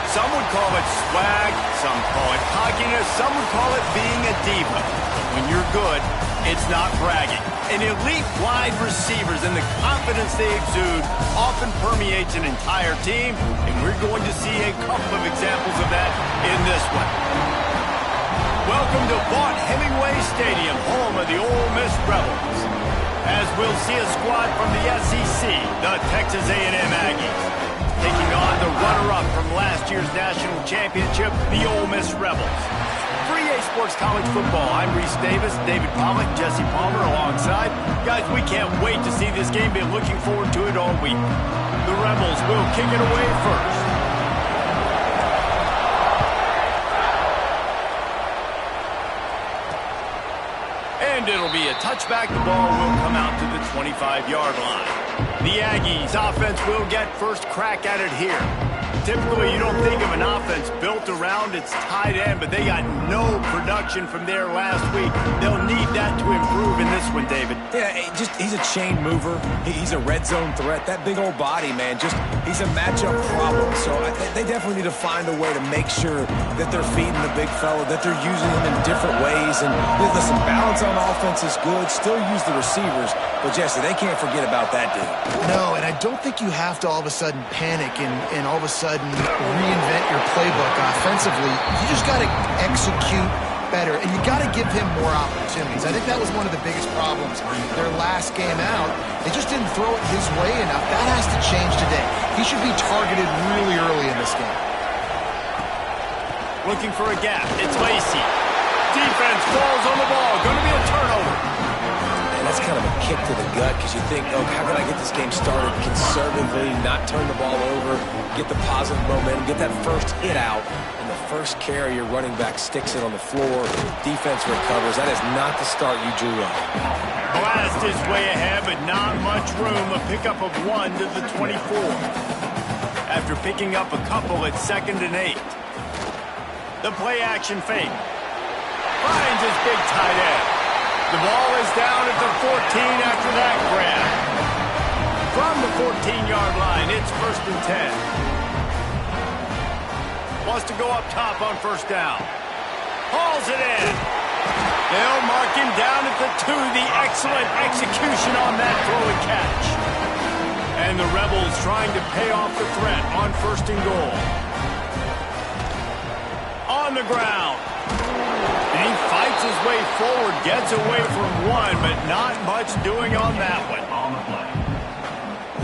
Some would call it swag, some call it cockiness, some would call it being a diva. But when you're good, it's not bragging. And elite wide receivers and the confidence they exude often permeates an entire team, and we're going to see a couple of examples of that in this one. Welcome to Vaught-Hemingway Stadium, home of the Ole Miss Rebels. As we'll see a squad from the SEC, the Texas A&M Aggies, taking on the runner-up from last year's national championship, the Ole Miss Rebels. 3A Sports College Football, I'm Reese Davis, David Pollack, Jesse Palmer alongside. Guys, we can't wait to see this game. Been looking forward to it all week. The Rebels will kick it away first. And it'll be a touchback. The ball will come out to the 25-yard line. The Aggies offense will get first crack at it here. Typically, you don't think of an offense built around its tight end, but they got no production from there last week. They'll need that to improve in this one, David. Yeah, he's a chain mover. He's a red zone threat. That big old body, man, he's a matchup problem. So they definitely need to find a way to make sure that they're feeding the big fella, that they're using him in different ways. And listen, balance on offense is good. Still use the receivers. But, Jesse, they can't forget about that dude. No, and I don't think you have to all of a sudden panic and all of a sudden reinvent your playbook offensively. You just got to execute better, and you got to give him more opportunities. I think that was one of the biggest problems their last game out. They just didn't throw it his way enough. That has to change today. He should be targeted really early in this game. Looking for a gap. It's Lacey. Defense falls on the ball. Going to be a turnover. That's kind of a kick to the gut because you think, oh, how can I get this game started conservatively, not turn the ball over, get the positive momentum, get that first hit out, and the first carry, your running back sticks it on the floor, defense recovers. That is not the start you drew up. Blast is way ahead, but not much room. A pickup of 1 to the 24. After picking up a couple at 2nd and 8. The play action fake. Finds his big tight end. The ball is down at the 14 after that grab. From the 14-yard line, it's 1st and 10. Wants to go up top on first down. Hauls it in. They'll mark him down at the 2. The excellent execution on that throw and catch. And the Rebels trying to pay off the threat on 1st and goal. On the ground. And he fights his way forward, gets away from 1, but not much doing on that one.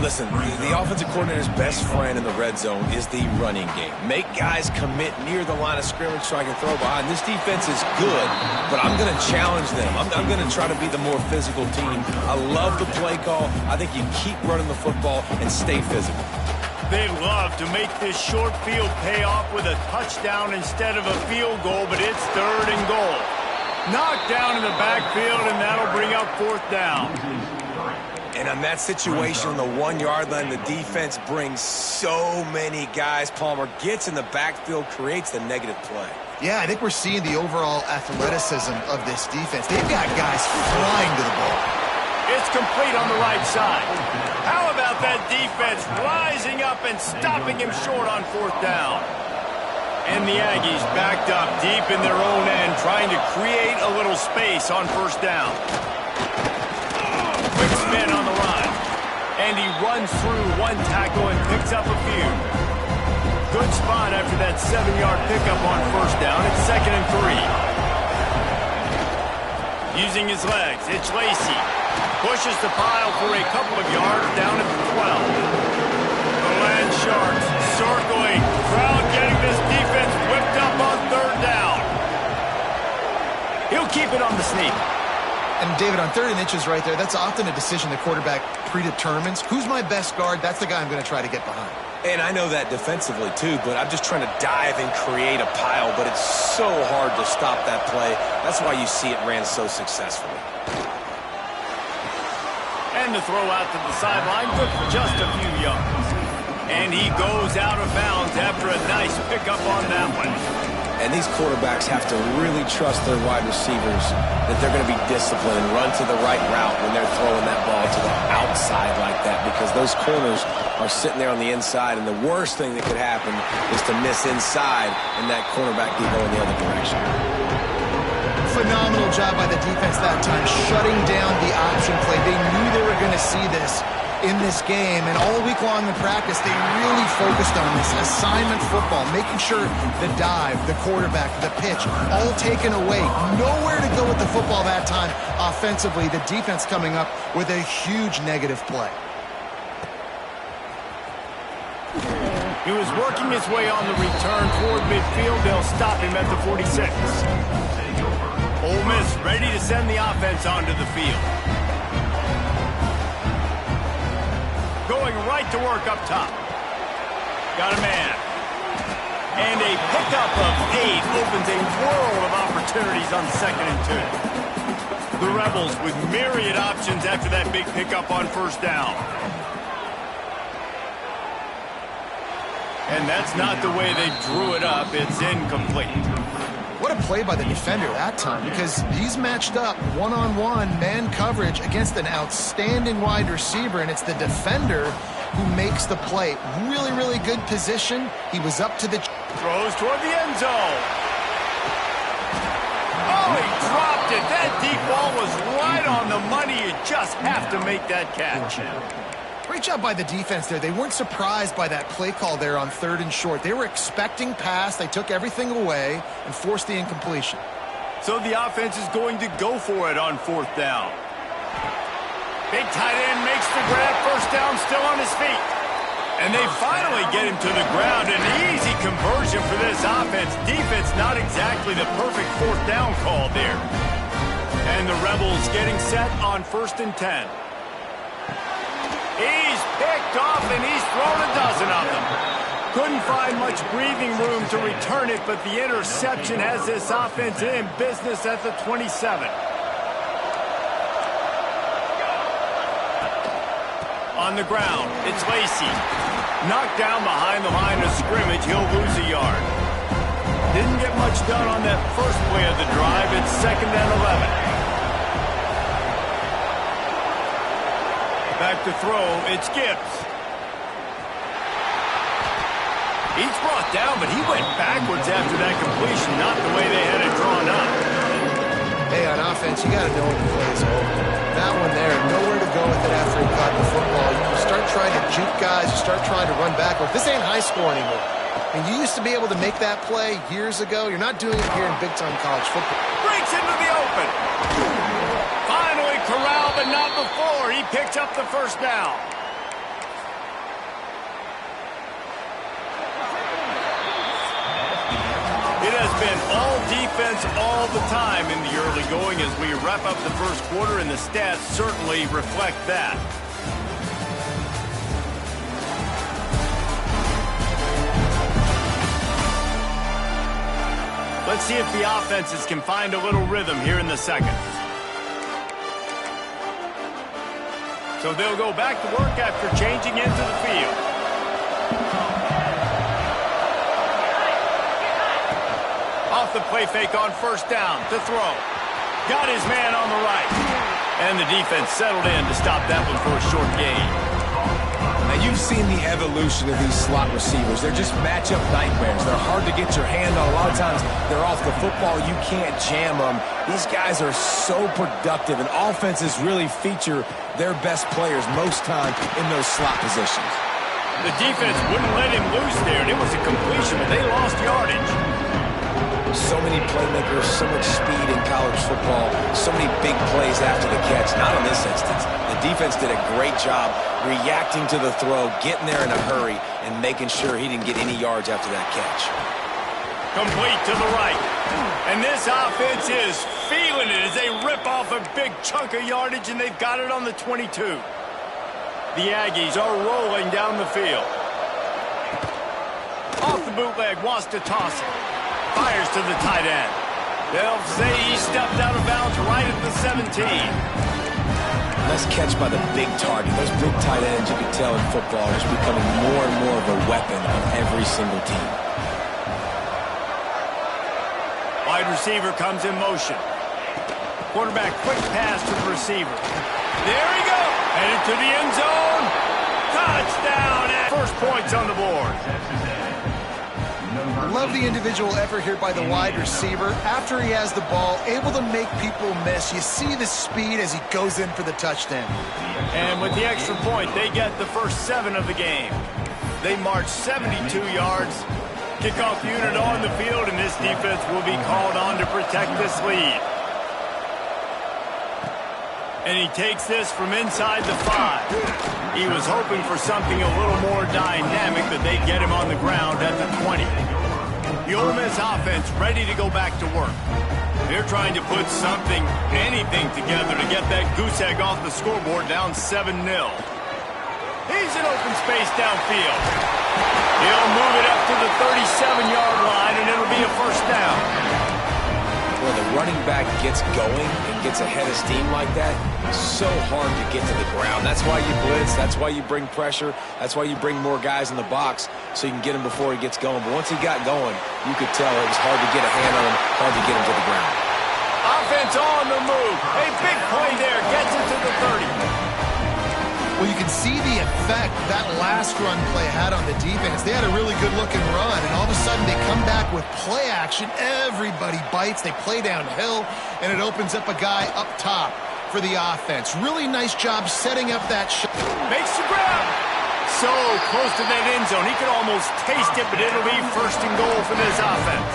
Listen, the offensive coordinator's best friend in the red zone is the running game. Make guys commit near the line of scrimmage so I can throw behind. This defense is good, but I'm going to challenge them. I'm going to try to be the more physical team. I love the play call. I think you keep running the football and stay physical. They love to make this short field pay off with a touchdown instead of a field goal, but it's 3rd and goal. Knocked down in the backfield, and that'll bring up 4th down. And on that situation, on the 1-yard line, the defense brings so many guys. Palmer gets in the backfield, creates the negative play. Yeah, I think we're seeing the overall athleticism of this defense. They've got guys flying to the ball. It's complete on the right side. How about that defense rising up and stopping him short on 4th down? And the Aggies backed up deep in their own end, trying to create a little space on 1st down. Quick spin on the run. And he runs through 1 tackle and picks up a few. Good spot after that 7-yard pickup on 1st down. It's 2nd and 3. Using his legs, it's Lacey. Pushes the pile for a couple of yards down at the 12. The Land Sharks circling. Crowd getting this defense whipped up on 3rd down. He'll keep it on the sneak. And, David, on 3rd and inches right there, that's often a decision the quarterback predetermines. Who's my best guard? That's the guy I'm going to try to get behind. And I know that defensively, too, but I'm just trying to dive and create a pile, but it's so hard to stop that play. That's why you see it ran so successfully. And the throw out to the sideline, good for just a few yards. And And he goes out of bounds after a nice pickup on that one. And these quarterbacks have to really trust their wide receivers that they're going to be disciplined and run to the right route when they're throwing that ball to the outside like that, because those corners are sitting there on the inside, and the worst thing that could happen is to miss inside and that cornerback be going the other direction. Phenomenal job by the defense that time, shutting down the option play. They knew they were going to see this in this game, and all week long in practice, they really focused on this assignment football, making sure the dive, the quarterback, the pitch, all taken away. Nowhere to go with the football that time offensively. The defense coming up with a huge negative play. He was working his way on the return toward midfield. They'll stop him at the 46. Ole Miss ready to send the offense onto the field. Going right to work up top. Got a man. And a pickup of 8 opens a world of opportunities on 2nd and 2. The Rebels with myriad options after that big pickup on 1st down. And that's not the way they drew it up. It's incomplete. What a play by the defender that time, because he's matched up one-on-one man coverage against an outstanding wide receiver, and it's the defender who makes the play. Really, really good position. He was up to the... Throws toward the end zone. Oh, he dropped it. That deep ball was right on the money. You just have to make that catch. Great job by the defense there. They weren't surprised by that play call there on 3rd and short. They were expecting pass. They took everything away and forced the incompletion. So the offense is going to go for it on 4th down. Big tight end makes the grab. 1st down, still on his feet. And they finally get him to the ground. An easy conversion for this offense. Defense not exactly the perfect 4th down call there. And the Rebels getting set on 1st and 10. He's picked off, and he's thrown a dozen of them. Couldn't find much breathing room to return it, but the interception has this offense in business at the 27. On the ground, it's Lacy. Knocked down behind the line of scrimmage. He'll lose a yard. Didn't get much done on that first play of the drive. It's 2nd and 11. Back to throw, it's Gibbs. He's brought down, but he went backwards after that completion, not the way they had it drawn up. Hey, on offense, you got to know when the play is over. That one there, nowhere to go with it after he caught the football. You start trying to juke guys, you start trying to run backwards. This ain't high school anymore. I mean, you used to be able to make that play years ago. You're not doing it here in big-time college football. Breaks into the open. Finally corralled, but not before. He picks up the 1st down. It has been all defense all the time in the early going as we wrap up the 1st quarter, and the stats certainly reflect that. Let's see if the offenses can find a little rhythm here in the 2nd. So they'll go back to work after changing into the field. Off the play fake on 1st down to throw. Got his man on the right. And the defense settled in to stop that one for a short gain. Now, you've seen the evolution of these slot receivers. They're just matchup nightmares. They're hard to get your hand on. A lot of times, they're off the football. You can't jam them. These guys are so productive, and offenses really feature their best players most time in those slot positions. The defense wouldn't let him loose there, and it was a completion, but they lost yardage. So many playmakers, so much speed in college football, so many big plays after the catch. Not in this instance. The defense did a great job reacting to the throw, getting there in a hurry, and making sure he didn't get any yards after that catch. Complete to the right. And this offense is feeling it as they rip off a big chunk of yardage, and they've got it on the 22. The Aggies are rolling down the field. Off the bootleg, wants to toss it. Fires to the tight end. They'll say he stepped out of bounds right at the 17. Nice catch by the big target. Those big tight ends, you can tell in football, are just becoming more and more of a weapon on every single team. Wide receiver comes in motion. Quarterback quick pass to the receiver. There he goes. Headed to the end zone. Touchdown. And first points on the board. Love the individual effort here by the wide receiver. After he has the ball, able to make people miss. You see the speed as he goes in for the touchdown. And with the extra point, they get the first 7 of the game. They march 72 yards. Kickoff unit on the field, and this defense will be called on to protect this lead. And he takes this from inside the 5. He was hoping for something a little more dynamic, that they'd get him on the ground at the 20. The Ole Miss offense ready to go back to work. They're trying to put something, anything together to get that goose egg off the scoreboard down 7-0. He's in open space downfield. He'll move it up to the 37-yard line, and it'll be a first down. When the running back gets going and gets ahead of steam like that, it's so hard to get to the ground. That's why you blitz. That's why you bring pressure. That's why you bring more guys in the box so you can get him before he gets going. But once he got going, you could tell it was hard to get a hand on him, hard to get him to the ground. Offense on the move. A big play there. Gets it to the 30. Well, you can see the effect that last run play had on the defense. They had a really good-looking run, and all of a sudden they come back with play action. Everybody bites. They play downhill, and it opens up a guy up top for the offense. Really nice job setting up that shot. Makes the grab. So close to that end zone. He could almost taste it, but it'll be first and goal for this offense.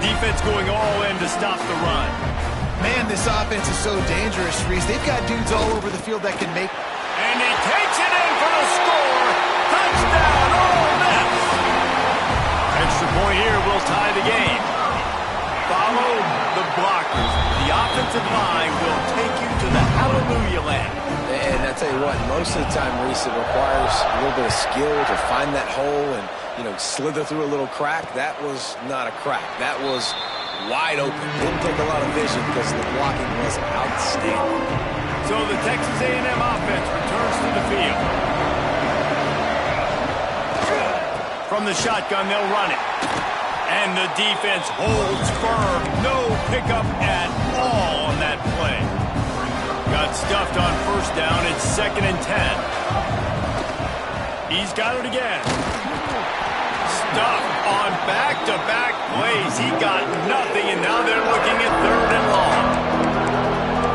Defense going all in to stop the run. Man, this offense is so dangerous, Reese. They've got dudes all over the field that can make... And he takes it in for the score. Touchdown, Ole Miss. Extra point here will tie the game. Follow the blockers. The offensive line will take you to the hallelujah land. And I tell you what, most of the time, Reese, it requires a little bit of skill to find that hole and, slither through a little crack. That was not a crack. That was wide open. Didn't take a lot of vision because the blocking was outstanding. So the Texas A&M offense returns to the field. From the shotgun, they'll run it. And the defense holds firm. No pickup at all on that play. Got stuffed on first down. It's 2nd and 10. He's got it again. Stuffed on back-to-back plays. He got nothing, and now they're looking at 3rd and long.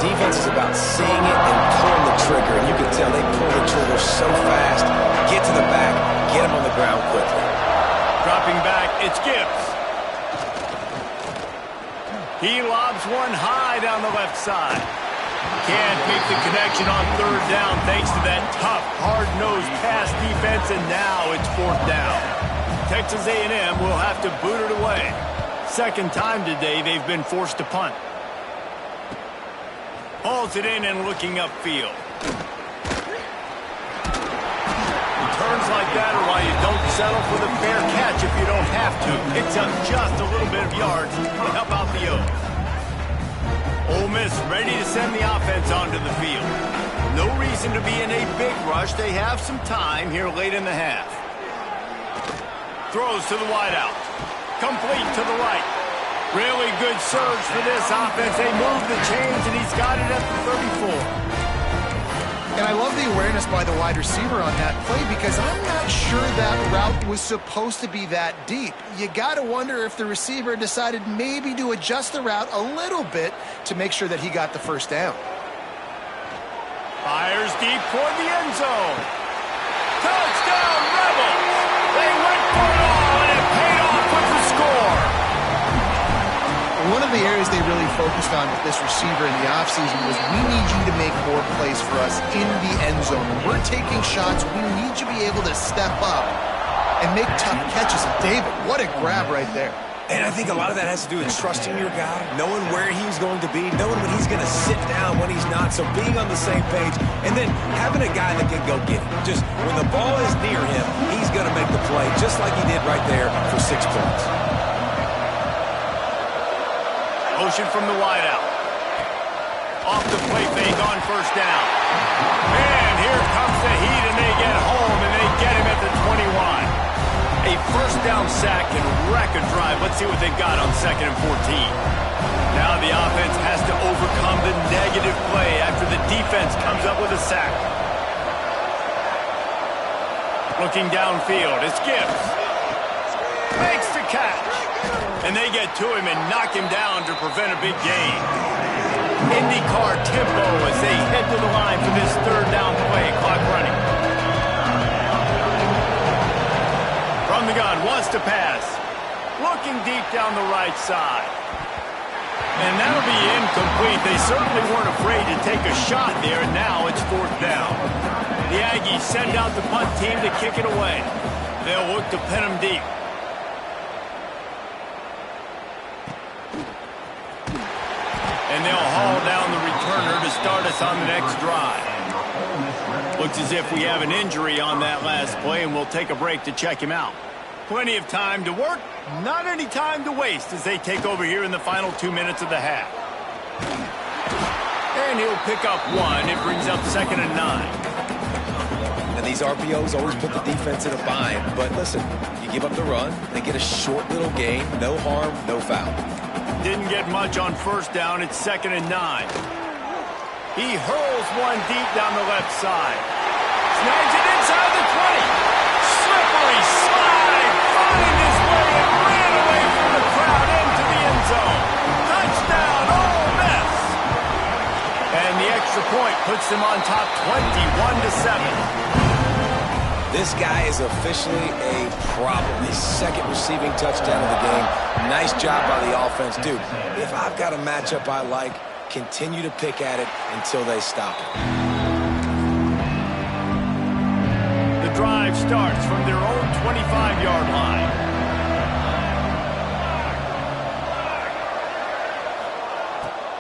Defense is about seeing it and pulling the trigger, and you can tell they pull the trigger so fast. Get to the back, get him on the ground quickly. Dropping back, it's Gibbs. He lobs one high down the left side. Can't make the connection on 3rd down thanks to that tough, hard-nosed pass defense, and now it's 4th down. Texas A&M will have to boot it away. 2nd time today they've been forced to punt. Hauls it in and looking upfield. Returns like that are why you don't settle for the fair catch if you don't have to. Picks up just a little bit of yards to help out the O's. Ole Miss ready to send the offense onto the field. No reason to be in a big rush. They have some time here late in the half. Throws to the wideout. Complete to the right. Really good surge for this offense. They move the chains, and he's got it at the 34. And I love the awareness by the wide receiver on that play because I'm not sure that route was supposed to be that deep. You got to wonder if the receiver decided maybe to adjust the route a little bit to make sure that he got the first down. Fires deep toward the end zone. Touchdown, Rebels! They went for it all, and it paid off with the score. One of the areas they really focused on with this receiver in the offseason was we need you to make more plays for us in the end zone. When we're taking shots, we need you to be able to step up and make tough catches. And David, what a grab right there. And I think a lot of that has to do with trusting your guy, knowing where he's going to be, knowing when he's going to sit down, when he's not. So being on the same page, and then having a guy that can go get it. Just when the ball is near him, he's going to make the play, just like he did right there for 6 points. Motion from the wideout. Off the play fake on first down. And here comes the heat, and they get home, and they get him at the 21. A first down sack can wreck a drive. Let's see what they've got on 2nd and 14. Now the offense has to overcome the negative play after the defense comes up with a sack. Looking downfield, it's Gibbs. Makes the catch. And they get to him and knock him down to prevent a big gain. IndyCar tempo as they head to the line for this 3rd down play. Clock running. From the gun, wants to pass. Looking deep down the right side. And that'll be incomplete. They certainly weren't afraid to take a shot there, and now it's 4th down. The Aggies send out the punt team to kick it away. They'll look to pin them deep. And they'll haul down the returner to start us on the next drive. Looks as if we have an injury on that last play, and we'll take a break to check him out. Plenty of time to work, not any time to waste as they take over here in the final 2 minutes of the half. And he'll pick up 1. It brings up 2nd and 9. And these RPOs always put the defense in a bind. But listen, you give up the run, they get a short little gain, no harm, no foul. Didn't get much on first down. It's 2nd and 9. He hurls one deep down the left side. Snags it inside the 20. Slippery slide. Find his way and ran away from the crowd into the end zone. Touchdown, Ole Miss. And the extra point puts them on top 21-7. This guy is officially a problem. His 2nd receiving touchdown of the game. Nice job by the offense. Dude, if I've got a matchup I like, continue to pick at it until they stop it. The drive starts from their own 25-yard line.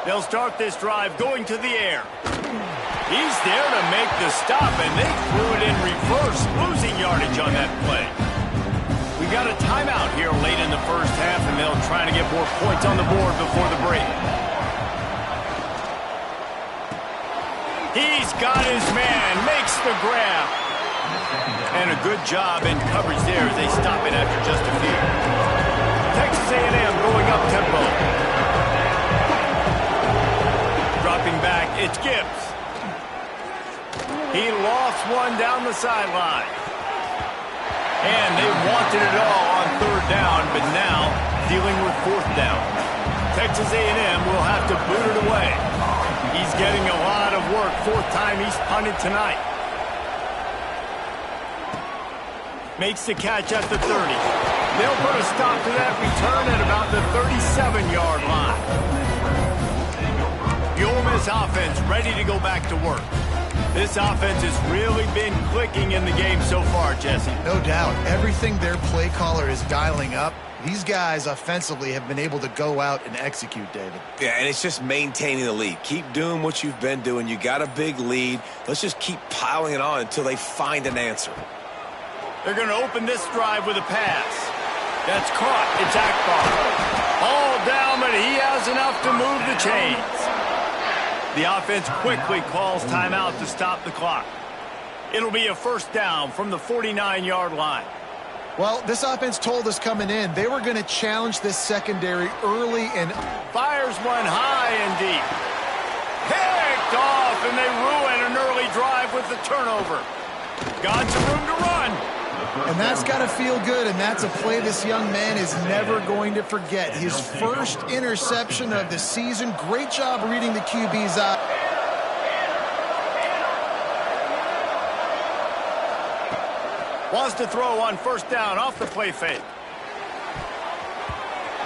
They'll start this drive going to the air. He's there to make the stop, and they threw it in reverse, losing yardage on that play. We got a timeout here late in the first half, and they'll try to get more points on the board before the break. He's got his man, makes the grab. And a good job in coverage there as they stop it after just a few. Texas A&M going up tempo. Dropping back, it's Gibbs. He lost one down the sideline. And they wanted it all on 3rd down, but now dealing with 4th down. Texas A&M will have to boot it away. He's getting a lot of work. 4th time he's punted tonight. Makes the catch at the 30. They'll put a stop to that return at about the 37-yard line. The Ole Miss offense ready to go back to work. This offense has really been clicking in the game so far, Jesse. No doubt. Everything their play caller is dialing up, these guys offensively have been able to go out and execute, David. Yeah, and it's just maintaining the lead. Keep doing what you've been doing. You got a big lead. Let's just keep piling it on until they find an answer. They're going to open this drive with a pass. That's caught. It's Akbar. All down, but he has enough to move the chains. The offense quickly calls timeout to stop the clock. It'll be a first down from the 49-yard line. Well, this offense told us coming in they were going to challenge this secondary early and fires one high and deep. Picked off, and they ruin an early drive with the turnover. Got some room to run. And that's got to feel good, and that's a play this young man is never going to forget. His first interception of the season. Great job reading the QB's eye. Wants to throw on first down off the play fake.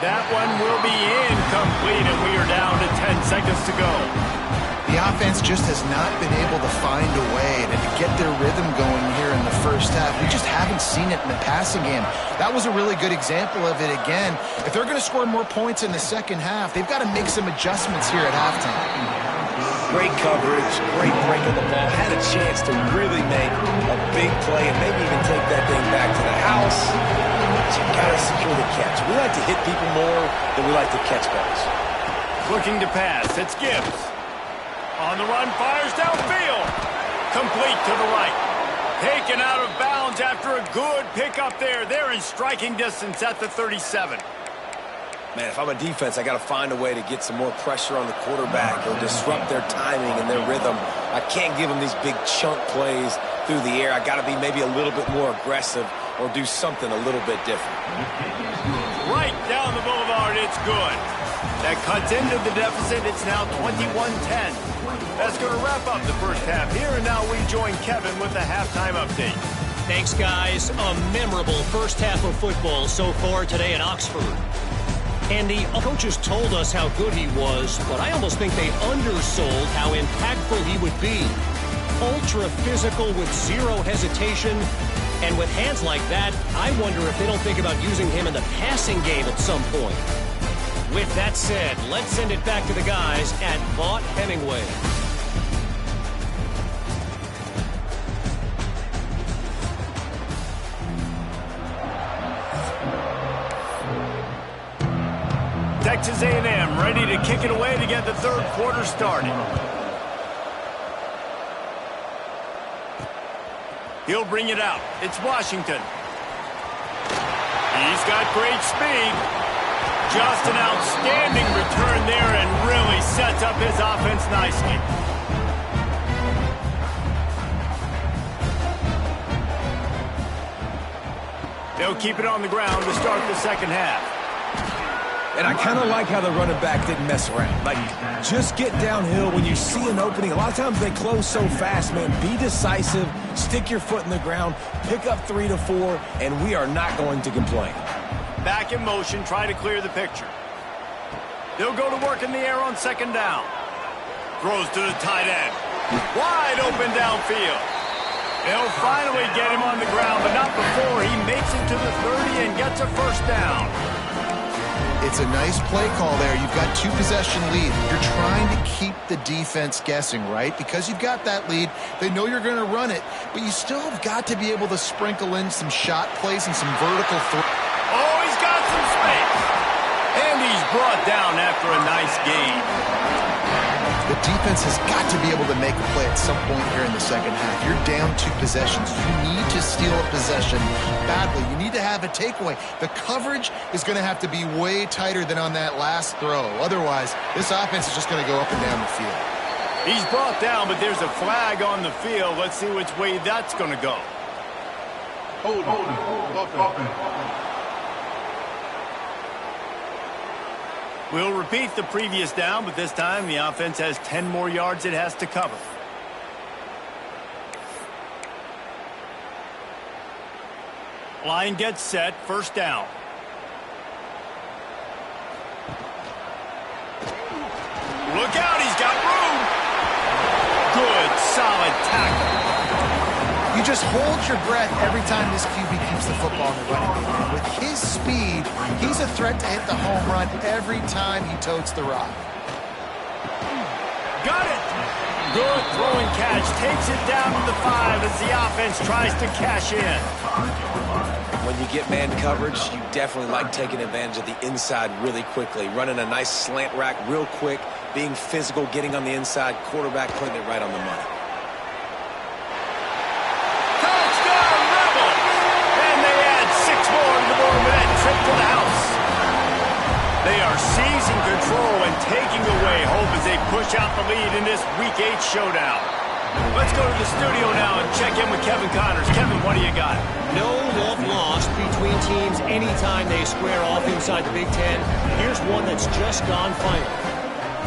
That one will be incomplete, and we are down to 10 seconds to go. The offense just has not been able to find a way to get their rhythm going here in the first half. We just haven't seen it in the passing game. That was a really good example of it again. If they're going to score more points in the second half, they've got to make some adjustments here at halftime. Great coverage, great break of the ball. Had a chance to really make a big play and maybe even take that thing back to the house. But you got to secure the catch. We like to hit people more than we like to catch balls. Looking to pass. It's Gibbs. On the run, fires downfield. Complete to the right. Taken out of bounds after a good pickup there. They're in striking distance at the 37. Man, if I'm a defense, I got to find a way to get some more pressure on the quarterback or disrupt their timing and their rhythm. I can't give them these big chunk plays through the air. I got to be maybe a little bit more aggressive or do something a little bit different. Right down the boulevard, it's good. That cuts into the deficit. It's now 21-10. That's going to wrap up the first half here, and now we join Kevin with the halftime update. Thanks, guys. A memorable first half of football so far today at Oxford. And the coaches told us how good he was, but I almost think they undersold how impactful he would be. Ultra physical with zero hesitation. And with hands like that, I wonder if they don't think about using him in the passing game at some point. With that said, let's send it back to the guys at Vaught-Hemingway. Texas A&M ready to kick it away to get the third quarter started. He'll bring it out. It's Washington. He's got great speed. Just an outstanding return there and really sets up his offense nicely. They'll keep it on the ground to start the second half. And I kind of like how the running back didn't mess around. Like, just get downhill when you see an opening. A lot of times they close so fast, man. Be decisive, stick your foot in the ground, pick up 3 to 4, and we are not going to complain. Back in motion, try to clear the picture. They'll go to work in the air on second down. Throws to the tight end. Wide open downfield. They'll finally get him on the ground, but not before he makes it to the 30 and gets a first down. It's a nice play call there. You've got 2-possession lead. You're trying to keep the defense guessing, right? Because you've got that lead, they know you're going to run it, but you still have got to be able to sprinkle in some shot plays and some vertical throws. Oh, he's got some space. And he's brought down after a nice gain. The defense has got to be able to make a play at some point here in the second half. You're down 2 possessions. You need to steal a possession badly. You need to have a takeaway. The coverage is going to have to be way tighter than on that last throw. Otherwise, this offense is just going to go up and down the field. He's brought down, but there's a flag on the field. Let's see which way that's going to go. Hold on. We'll repeat the previous down, but this time the offense has 10 more yards it has to cover. Line gets set, first down. Look out, he's got room. Good, solid tackle. You just hold your breath every time this QB keeps the football in the running game. And with his speed, he's a threat to hit the home run every time he totes the rock. Got it. Good throwing catch. Takes it down to the 5 as the offense tries to cash in. When you get man coverage, you definitely like taking advantage of the inside really quickly. Running a nice slant rack real quick, being physical, getting on the inside, quarterback putting it right on the money. To the house. They are seizing control and taking away hope as they push out the lead in this Week 8 showdown. Let's go to the studio now and check in with Kevin Connors. Kevin, what do you got? No love lost between teams anytime they square off inside the Big Ten. Here's one that's just gone final.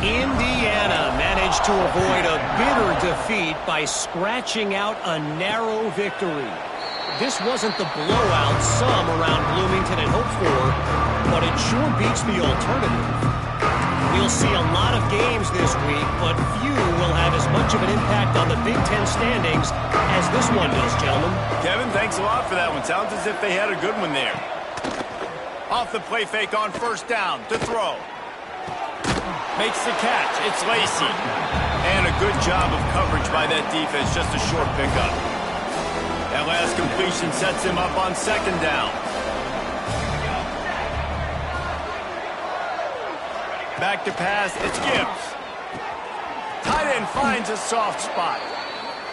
Indiana managed to avoid a bitter defeat by scratching out a narrow victory. This wasn't the blowout some around Bloomington had hoped for, but it sure beats the alternative. We'll see a lot of games this week, but few will have as much of an impact on the Big Ten standings as this one does, gentlemen. Kevin, thanks a lot for that one. Sounds as if they had a good one there. Off the play fake on first down to throw. Makes the catch. It's Lacy. And a good job of coverage by that defense. Just a short pickup. That last completion sets him up on second down. Back to pass, it's Gibbs. Tight and finds a soft spot.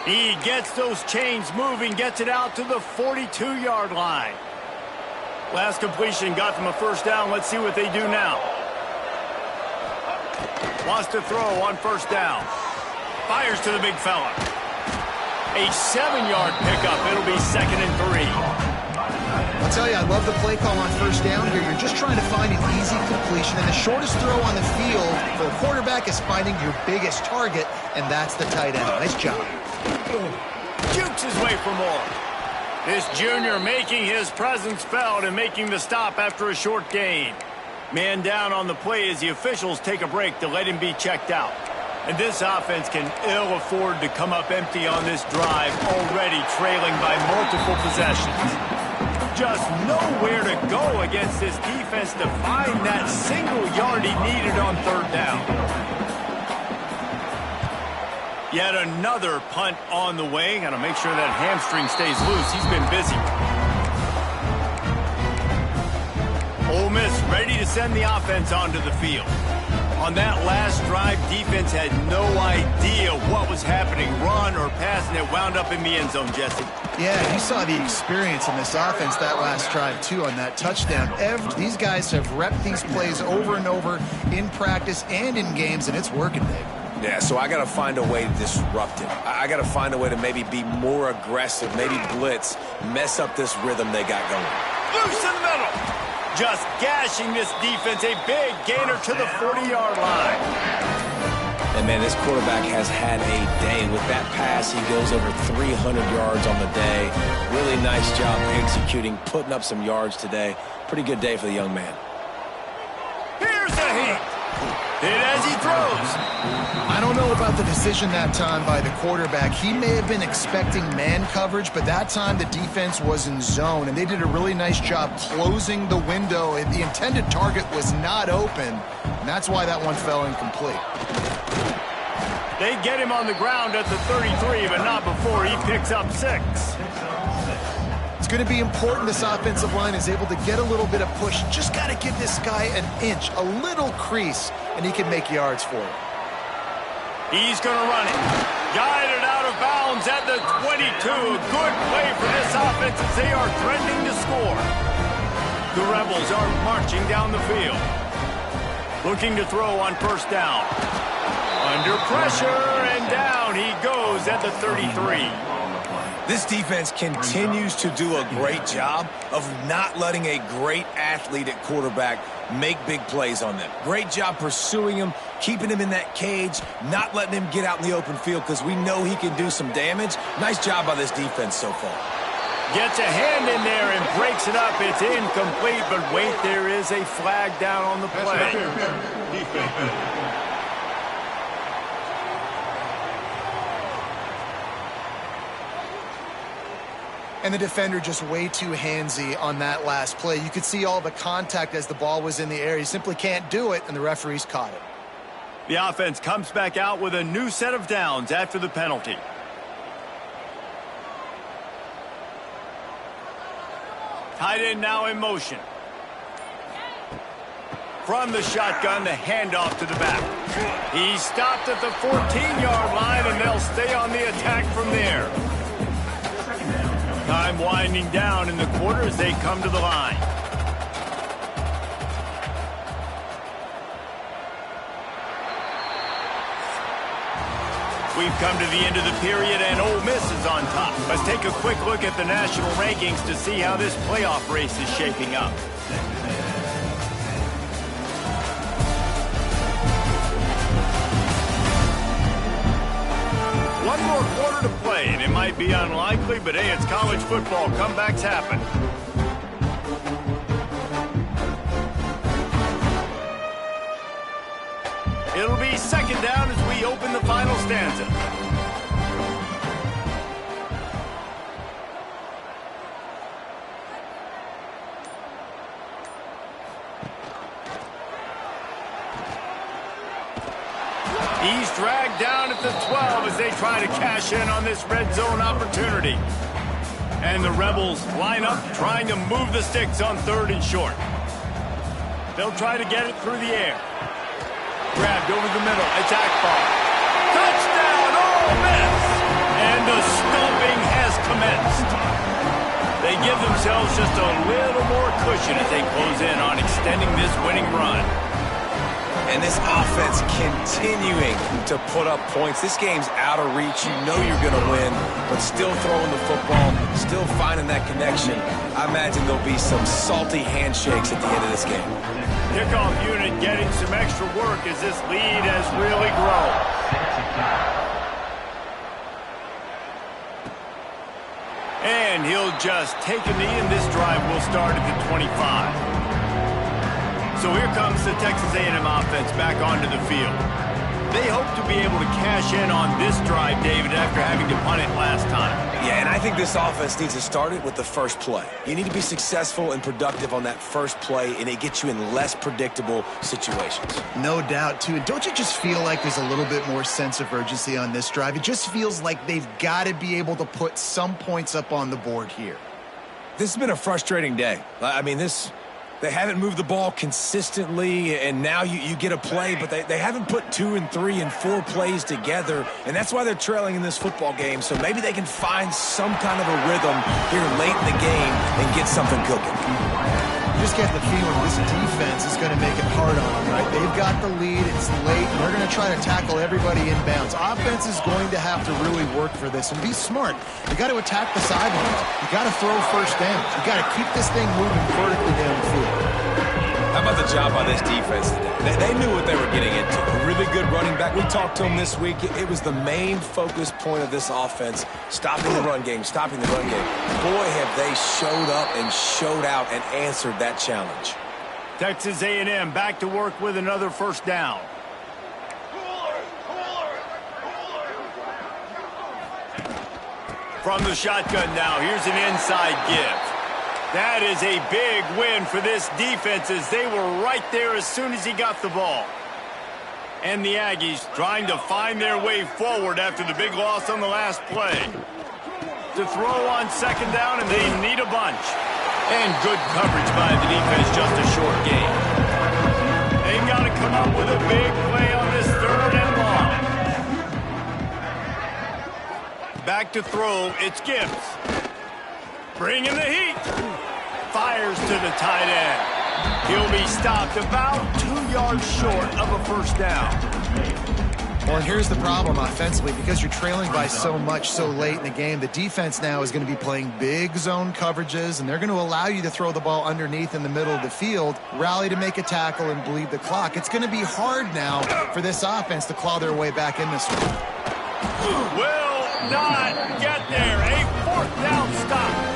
He gets those chains moving, gets it out to the 42-yard line. Last completion got them a first down. Let's see what they do now. Wants to throw on first down. Fires to the big fella. A 7-yard pickup. It'll be 2nd and 3. I'll tell you, I love the play call on first down here. You're just trying to find an easy completion, and the shortest throw on the field for the quarterback is finding your biggest target, and that's the tight end. Nice job. Jukes his way for more. This junior making his presence felt and making the stop after a short gain. Man down on the play as the officials take a break to let him be checked out. And this offense can ill afford to come up empty on this drive, already trailing by multiple possessions. Just nowhere to go against this defense to find that single yard he needed on third down. Yet another punt on the way. Got to make sure that hamstring stays loose. He's been busy. Ole Miss ready to send the offense onto the field. On that last drive, defense had no idea what was happening, run or pass, and it wound up in the end zone, Jesse. Yeah, you saw the experience in this offense that last drive, too, on that touchdown. These guys have repped these plays over and over in practice and in games, and it's working, Dave. Yeah, so I got to find a way to disrupt it. I got to find a way to maybe be more aggressive, maybe blitz, mess up this rhythm they got going. Loose in the middle. Just gashing this defense, a big gainer to the 40-yard line. And, man, this quarterback has had a day. With that pass, he goes over 300 yards on the day. Really nice job executing, putting up some yards today. Pretty good day for the young man. Here's the heat. Hit as he throws. I don't know about the decision that time by the quarterback. He may have been expecting man coverage, but that time the defense was in zone, and they did a really nice job closing the window. The intended target was not open, and that's why that one fell incomplete. They get him on the ground at the 33, but not before he picks up 6. It's going to be important this offensive line is able to get a little bit of push. Just got to give this guy an inch, a little crease, and he can make yards for it. He's going to run it. Guided out of bounds at the 22. Good play for this offense as they are threatening to score. The Rebels are marching down the field. Looking to throw on first down. Under pressure, and down he goes at the 33. This defense continues to do a great job of not letting a great athlete at quarterback make big plays on them. Great job pursuing him, keeping him in that cage, not letting him get out in the open field because we know he can do some damage. Nice job by this defense so far. Gets a hand in there and breaks it up. It's incomplete, but wait, there is a flag down on the play. Defense. And the defender just way too handsy on that last play. You could see all the contact as the ball was in the air. He simply can't do it, and the referees caught it. The offense comes back out with a new set of downs after the penalty. Tight end now in motion. From the shotgun, the handoff to the back. He stopped at the 14-yard line, and they'll stay on the attack from there. Time winding down in the quarter as they come to the line. We've come to the end of the period, and Ole Miss is on top. Let's take a quick look at the national rankings to see how this playoff race is shaping up. One more quarter to play, and it might be unlikely, but hey, it's college football. Comebacks happen. It'll be second down as we open the final stanza. He's dragged down at the 12 as they try to cash in on this red zone opportunity. And the Rebels line up trying to move the sticks on third and short. They'll try to get it through the air. Grabbed over the middle. It's Akbar. Touchdown! miss. And the stomping has commenced. They give themselves just a little more cushion as they close in on extending this winning run. And this offense continuing to put up points. This game's out of reach. You know you're going to win, but still throwing the football, still finding that connection. I imagine there'll be some salty handshakes at the end of this game. Kickoff unit getting some extra work as this lead has really grown. And he'll just take a knee, and this drive will start at the 25. So here comes the Texas A&M offense back onto the field. They hope to be able to cash in on this drive, David, after having to punt it last time. Yeah, and I think this offense needs to start it with the first play. You need to be successful and productive on that first play, and it gets you in less predictable situations. No doubt, too. And don't you just feel like there's a little bit more sense of urgency on this drive? It just feels like they've got to be able to put some points up on the board here. This has been a frustrating day. I mean, they haven't moved the ball consistently, and now you get a play, but they haven't put 2 and 3 and 4 plays together, and that's why they're trailing in this football game. So maybe they can find some kind of a rhythm here late in the game and get something cooking. You just get the feeling this defense is going to make it hard on them, right? They've got the lead, it's late, and they're going to try to tackle everybody inbounds. Offense is going to have to really work for this and be smart. You got to attack the sidelines. You got to throw first downs. You got to keep this thing moving vertically down the field. How about the job by this defense today? They knew what they were getting into. A really good running back. We talked to him this week. It was the main focus point of this offense, stopping the run game, stopping the run game. Boy, have they showed up and showed out and answered that challenge. Texas A&M back to work with another first down. From the shotgun now, here's an inside give. That is a big win for this defense as they were right there as soon as he got the ball. And the Aggies trying to find their way forward after the big loss on the last play. To throw on second down, and they need a bunch. And good coverage by the defense, just a short gain. They've got to come up with a big play on this 3rd and long. Back to throw, it's Gibbs. Bringing the heat. Fires to the tight end. He'll be stopped about 2 yards short of a first down. Well, and here's the problem offensively. Because you're trailing by so much so late in the game, the defense now is going to be playing big zone coverages, and they're going to allow you to throw the ball underneath in the middle of the field, rally to make a tackle, and bleed the clock. It's going to be hard now for this offense to claw their way back in this one. Will not get there. A 4th down stop.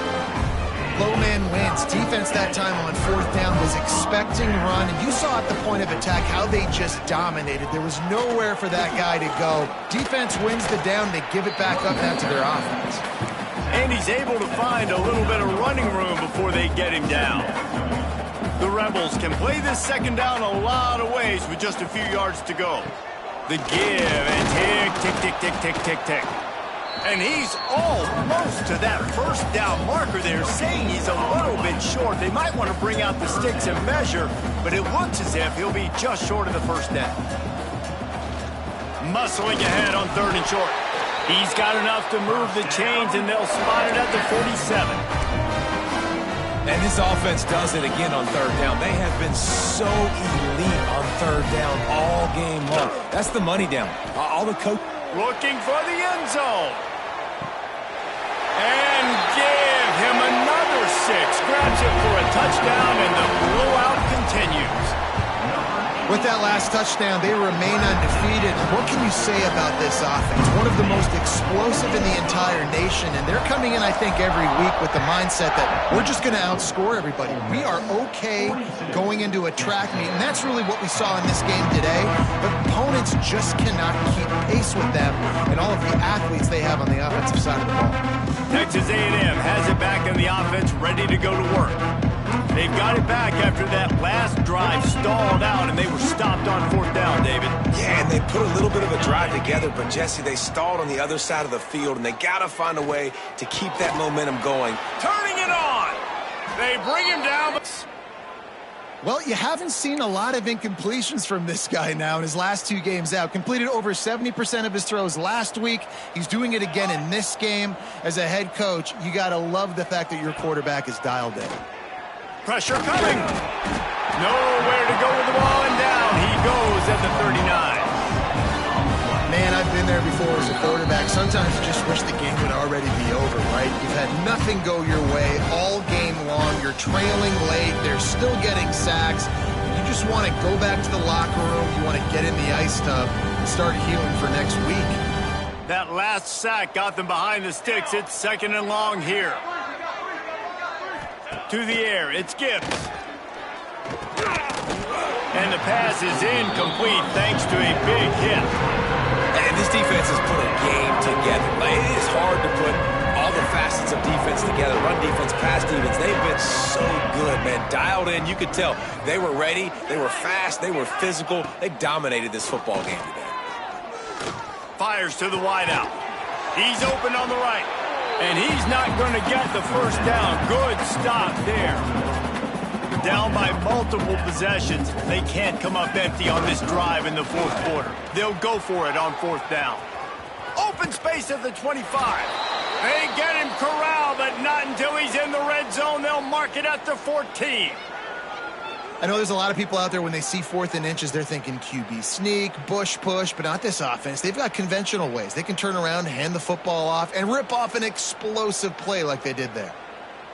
Low man wins. Defense that time on 4th down was expecting run, and you saw at the point of attack how they just dominated. There was nowhere for that guy to go. Defense wins the down. They give it back up now to their offense. And he's able to find a little bit of running room before they get him down. The Rebels can play this second down a lot of ways with just a few yards to go. The give, and tick, tick, tick, tick, tick, tick, tick. And he's almost to that first down marker there, saying he's a little bit short. They might want to bring out the sticks and measure, but it looks as if he'll be just short of the first down. Muscling ahead on 3rd and short. He's got enough to move the chains, and they'll spot it at the 47. And this offense does it again on 3rd down. They have been so elite on 3rd down all game long. That's the money down. All the coach looking for the end zone. And give him another 6. Grabs it for a touchdown, and the blowout continues. With that last touchdown, they remain undefeated. What can you say about this offense? One of the most explosive in the entire nation, and they're coming in, I think, every week with the mindset that we're just going to outscore everybody. We are okay going into a track meet, and that's really what we saw in this game today. But opponents just cannot keep pace with them and all of the athletes they have on the offensive side of the ball. Texas A&M has it back in the offense, ready to go to work. They've got it back after that last drive stalled out, and they were stopped on 4th down, David. Yeah, and they put a little bit of a drive together, but, Jesse, they stalled on the other side of the field, and they got to find a way to keep that momentum going. Turning it on. They bring him down. Well, you haven't seen a lot of incompletions from this guy now in his last 2 games out. Completed over 70% of his throws last week. He's doing it again in this game. As a head coach, you got to love the fact that your quarterback is dialed in. Pressure coming. Nowhere to go with the ball, and down he goes at the 39. Man, I've been there before as a quarterback. Sometimes you just wish the game would already be over, right? You've had nothing go your way all game long. You're trailing late. They're still getting sacks. You just want to go back to the locker room. You want to get in the ice tub and start healing for next week. That last sack got them behind the sticks. It's 2nd and long here. To the air, it's Gibbs. And the pass is incomplete thanks to a big hit. And this defense has put a game together. Like, it is hard to put all the facets of defense together. Run defense, pass defense. They've been so good, man. Dialed in. You could tell they were ready. They were fast. They were physical. They dominated this football game today. Fires to the wideout. He's open on the right. And he's not going to get the first down. Good stop there. Down by multiple possessions. They can't come up empty on this drive in the 4th quarter. They'll go for it on 4th down. Open space at the 25. They get him corralled, but not until he's in the red zone. They'll mark it at the 14. I know there's a lot of people out there when they see 4th and inches, they're thinking QB sneak, bush push, but not this offense. They've got conventional ways. They can turn around, hand the football off, and rip off an explosive play like they did there.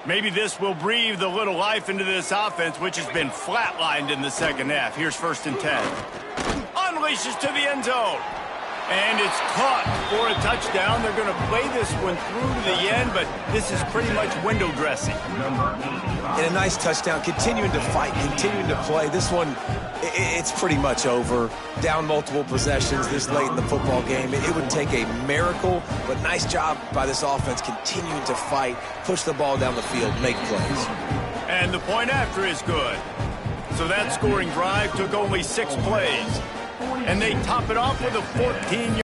Maybe this will breathe a little life into this offense, which has been flatlined in the 2nd half. Here's 1st and 10. Unleashes to the end zone. And it's caught for a touchdown. They're going to play this one through to the end, but this is pretty much window dressing. And a nice touchdown, continuing to fight, continuing to play. This one, it's pretty much over. Down multiple possessions this late in the football game. It would take a miracle, but nice job by this offense continuing to fight, push the ball down the field, make plays. And the point after is good. So that scoring drive took only 6 plays. And they top it off with a 14-yard